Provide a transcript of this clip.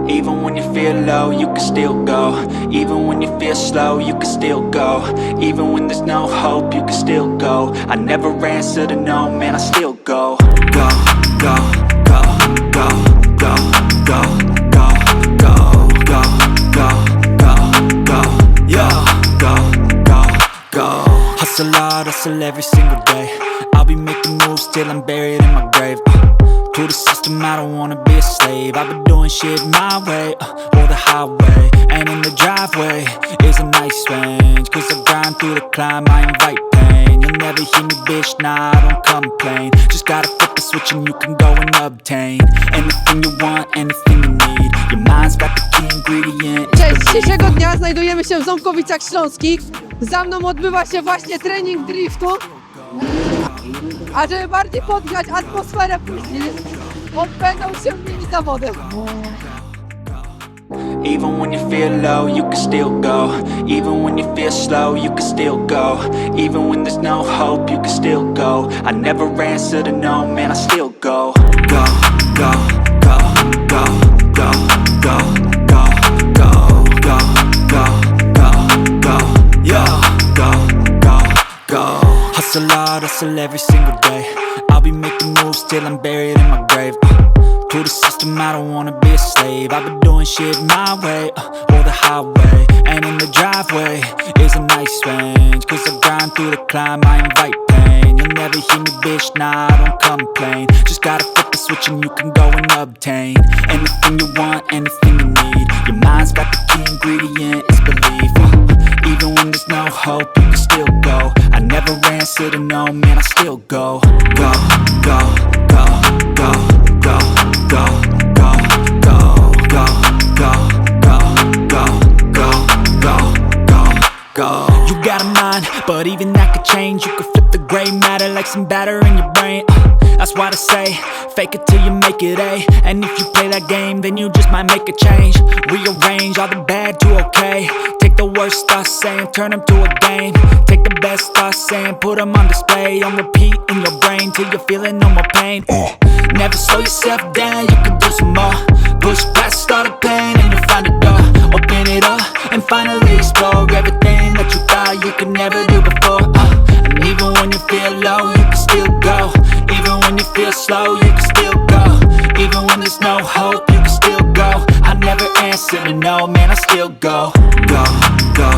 Even when you feel low, you can still go. Even when you feel slow, you can still go. Even when there's no hope, you can still go. I never answer to no, man, I still go. Go, go, go, go, go, go, go, go, go, go, go, go, yo, go, go, go. Hustle hard, hustle every single day. I'll be making moves till I'm buried in my grave. To the system, I don't wanna be a slave. I've been doing shit my way, or the highway. And in the driveway is a nice range. Cause I grind through the climb, I invite pain. You'll never hear me, bitch, nah, I don't complain. Just gotta flip the switch and you can go and obtain anything you want, anything you need. Your mind's got the key ingredient. Cześć, dzisiejszego dnia znajdujemy się w Ząbkowicach Śląskich. Za mną odbywa się właśnie trening driftu. A żeby bardziej podgrzać atmosferę później, odbędą się mini zawody. Even when you feel low, you can still go. Even when you feel slow, you can still go. Even when there's no hope, you can still go. I never answer to no, man, I still go. Go, go, go, go, go, go, go, go, go, go, go, go, yo, go, go, go. Hustle hard, hustle every single day. I'll be making moves till I'm buried in my grave. To the system, I don't wanna be a slave. I've been doing shit my way, or the highway. And in the driveway is a nice range. Cause I grind through the climb, I invite pain. You'll never hear me, bitch, nah, I don't complain. Just gotta flip the switch and you can go and obtain anything you want, anything you need. Your mind's got the key ingredient, it's belief. Even when there's no hope, you can still go. I never answer to no, man, I still go. Go, go, go, go, go, go, go, go, go, go, go, go, go, go, go, go. You got a mind, but even that could change. You could flip the gray matter like some batter in your brain. That's why I say, fake it till you make it A. And if you play that game, then you just might make a change. Rearrange all the bad to okay. Take the worst thoughts saying, turn them to a game. Take the best thoughts saying, put them on display. On repeat in your brain till you're feeling no more pain. Never slow yourself down, you can do some more. Push past all the pain and you'll find a door. Open it up and finally explore everything that you thought you could never do before. And even when you feel low, you can still go. Even when you feel slow, you can still go. Even when there's no hope, you can still go. I never answer to no, man, I still go. Go, go,